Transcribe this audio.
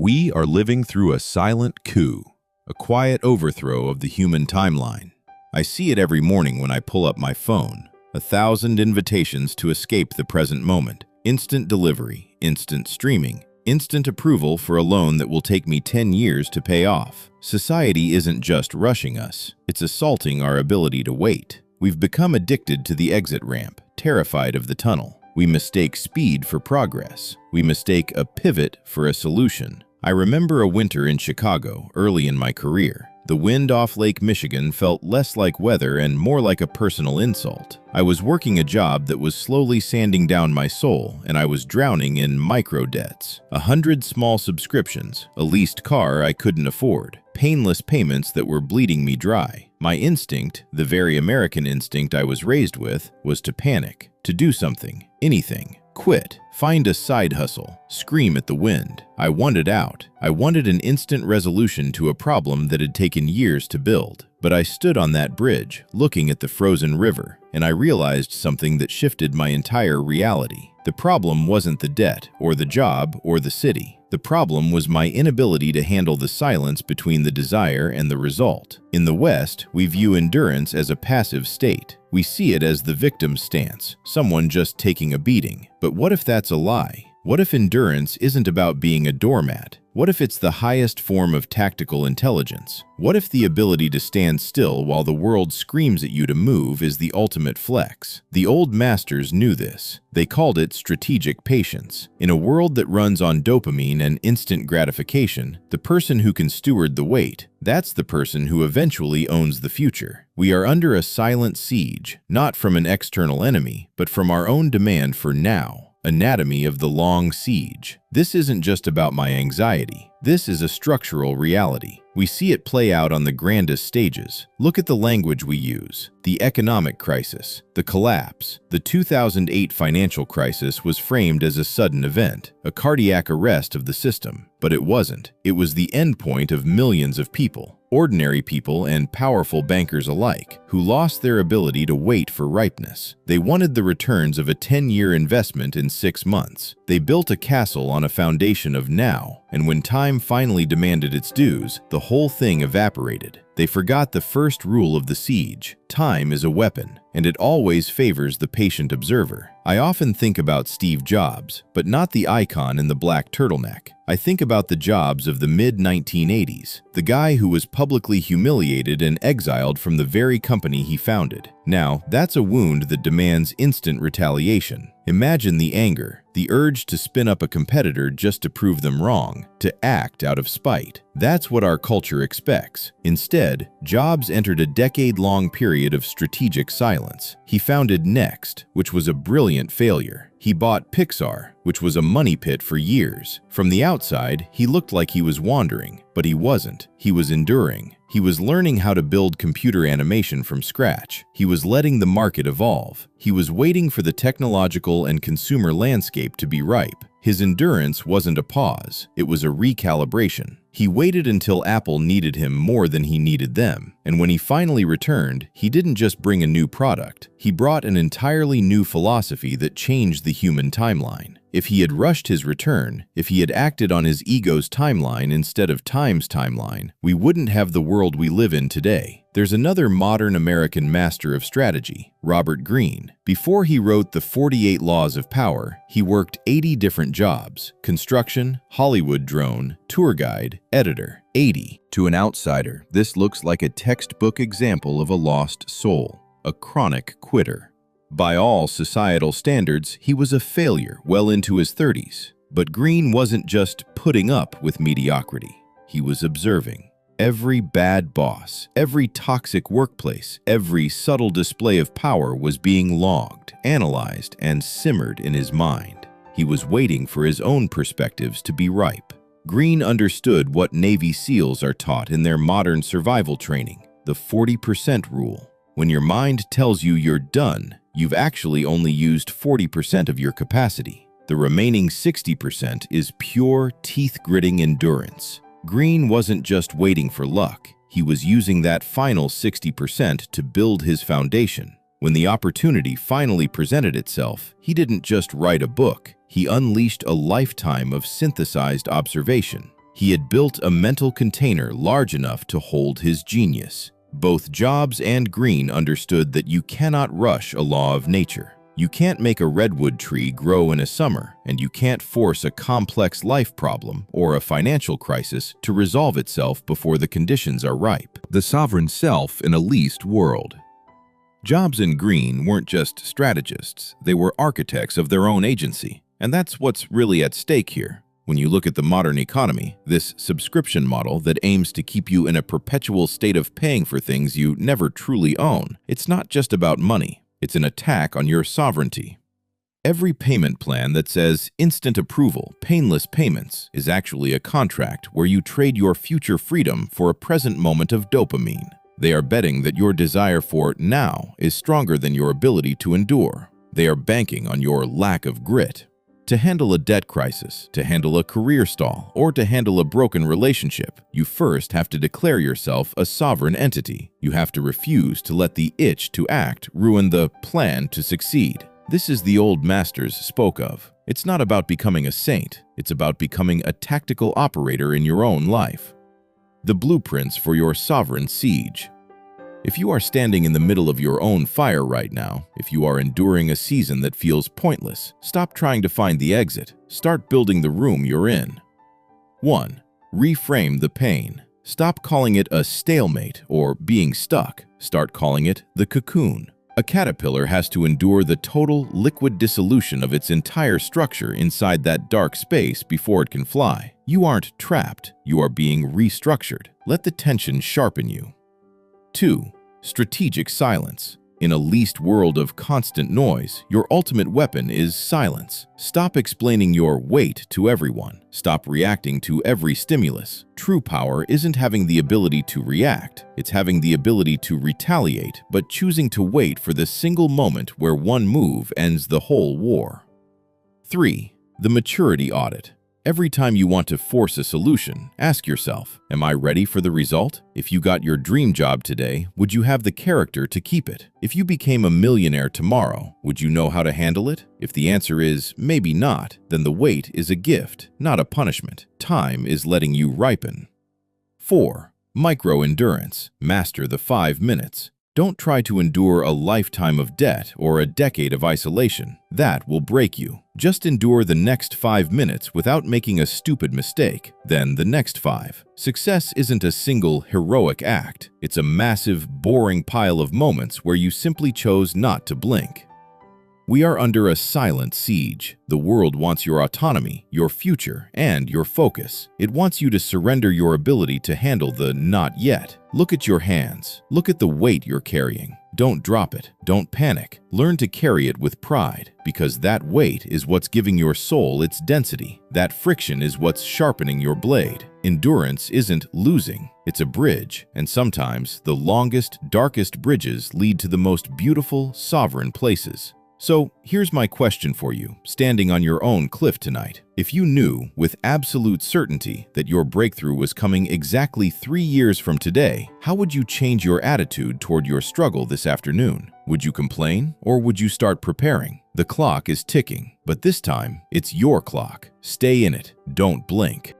We are living through a silent coup, a quiet overthrow of the human timeline. I see it every morning when I pull up my phone. 1,000 invitations to escape the present moment. Instant delivery, instant streaming, instant approval for a loan that will take me 10 years to pay off. Society isn't just rushing us, it's assaulting our ability to wait. We've become addicted to the exit ramp, terrified of the tunnel. We mistake speed for progress. We mistake a pivot for a solution. I remember a winter in Chicago early in my career. The wind off Lake Michigan felt less like weather and more like a personal insult. I was working a job that was slowly sanding down my soul, and I was drowning in micro debts. 100 small subscriptions, a leased car I couldn't afford, painless payments that were bleeding me dry. My instinct, the very American instinct I was raised with, was to panic, to do something, anything. Quit, find a side hustle, scream at the wind. I wanted out. I wanted an instant resolution to a problem that had taken years to build. But I stood on that bridge, looking at the frozen river, and I realized something that shifted my entire reality. The problem wasn't the debt, or the job, or the city. The problem was my inability to handle the silence between the desire and the result. In the West, we view endurance as a passive state. We see it as the victim stance, someone just taking a beating. But what if that's a lie? What if endurance isn't about being a doormat? What if it's the highest form of tactical intelligence? What if the ability to stand still while the world screams at you to move is the ultimate flex? The old masters knew this. They called it strategic patience. In a world that runs on dopamine and instant gratification, the person who can steward the weight, that's the person who eventually owns the future. We are under a silent siege, not from an external enemy, but from our own demand for now. Anatomy of the long siege. This isn't just about my anxiety. This is a structural reality. We see it play out on the grandest stages. Look at the language we use. The economic crisis, the collapse. The 2008 financial crisis was framed as a sudden event, a cardiac arrest of the system. But it wasn't. It was the endpoint of millions of people, ordinary people and powerful bankers alike, who lost their ability to wait for ripeness. They wanted the returns of a 10-year investment in 6 months. They built a castle on a foundation of now, and when time finally demanded its dues, the whole thing evaporated. They forgot the first rule of the siege. Time is a weapon, and it always favors the patient observer. I often think about Steve Jobs, but not the icon in the black turtleneck. I think about the Jobs of the mid-1980s, the guy who was publicly humiliated and exiled from the very company he founded. Now, that's a wound that demands instant retaliation. Imagine the anger, the urge to spin up a competitor just to prove them wrong, to act out of spite. That's what our culture expects. Instead, Jobs entered a decade-long period of strategic silence. He founded Next, which was a brilliant failure. He bought Pixar, which was a money pit for years. From the outside, he looked like he was wandering, but he wasn't. He was enduring. He was learning how to build computer animation from scratch. He was letting the market evolve. He was waiting for the technological and consumer landscape to be ripe. His endurance wasn't a pause, it was a recalibration. He waited until Apple needed him more than he needed them. And when he finally returned, he didn't just bring a new product. He brought an entirely new philosophy that changed the human timeline. If he had rushed his return, if he had acted on his ego's timeline instead of time's timeline, we wouldn't have the world we live in today. There's another modern American master of strategy, Robert Greene. Before he wrote the 48 Laws of Power, he worked 80 different jobs: construction, Hollywood drone, tour guide, editor. 80. To an outsider, this looks like a textbook example of a lost soul, a chronic quitter. By all societal standards, he was a failure well into his 30s. But Greene wasn't just putting up with mediocrity. He was observing. Every bad boss, every toxic workplace, every subtle display of power was being logged, analyzed, and simmered in his mind. He was waiting for his own perspectives to be ripe. Greene understood what Navy SEALs are taught in their modern survival training, the 40% rule. When your mind tells you you're done, you've actually only used 40% of your capacity. The remaining 60% is pure, teeth-gritting endurance. Greene wasn't just waiting for luck. He was using that final 60% to build his foundation. When the opportunity finally presented itself, he didn't just write a book. He unleashed a lifetime of synthesized observation. He had built a mental container large enough to hold his genius. Both Jobs and Green understood that you cannot rush a law of nature. You can't make a redwood tree grow in a summer, and you can't force a complex life problem or a financial crisis to resolve itself before the conditions are ripe. The sovereign self in a leased world. Jobs and Green weren't just strategists, they were architects of their own agency, and that's what's really at stake here. When you look at the modern economy, this subscription model that aims to keep you in a perpetual state of paying for things you never truly own, it's not just about money. It's an attack on your sovereignty. Every payment plan that says instant approval, painless payments, is actually a contract where you trade your future freedom for a present moment of dopamine. They are betting that your desire for now is stronger than your ability to endure. They are banking on your lack of grit. To handle a debt crisis, to handle a career stall, or to handle a broken relationship, you first have to declare yourself a sovereign entity. You have to refuse to let the itch to act ruin the plan to succeed. This is the old masters spoke of. It's not about becoming a saint, it's about becoming a tactical operator in your own life. The blueprints for your sovereign siege. If you are standing in the middle of your own fire right now, if you are enduring a season that feels pointless, stop trying to find the exit. Start building the room you're in. 1. Reframe the pain. Stop calling it a stalemate or being stuck. Start calling it the cocoon. A caterpillar has to endure the total liquid dissolution of its entire structure inside that dark space before it can fly. You aren't trapped. You are being restructured. Let the tension sharpen you. 2. Strategic silence. In a leased world of constant noise, your ultimate weapon is silence. Stop explaining your weight to everyone. Stop reacting to every stimulus. True power isn't having the ability to react. It's having the ability to retaliate, but choosing to wait for the single moment where one move ends the whole war. 3. The maturity audit. Every time you want to force a solution, ask yourself, am I ready for the result? If you got your dream job today, would you have the character to keep it? If you became a millionaire tomorrow, would you know how to handle it? If the answer is maybe not, then the wait is a gift, not a punishment. Time is letting you ripen. 4. Micro-endurance. Master the 5 minutes. Don't try to endure a lifetime of debt or a decade of isolation. That will break you. Just endure the next 5 minutes without making a stupid mistake, then the next 5. Success isn't a single heroic act. It's a massive, boring pile of moments where you simply chose not to blink. We are under a silent siege. The world wants your autonomy, your future, and your focus. It wants you to surrender your ability to handle the not yet. Look at your hands. Look at the weight you're carrying. Don't drop it. Don't panic. Learn to carry it with pride, because that weight is what's giving your soul its density. That friction is what's sharpening your blade. Endurance isn't losing. It's a bridge, and sometimes the longest, darkest bridges lead to the most beautiful, sovereign places. So here's my question for you, standing on your own cliff tonight. If you knew with absolute certainty that your breakthrough was coming exactly 3 years from today, how would you change your attitude toward your struggle this afternoon? Would you complain, or would you start preparing? The clock is ticking, but this time it's your clock. Stay in it. Don't blink.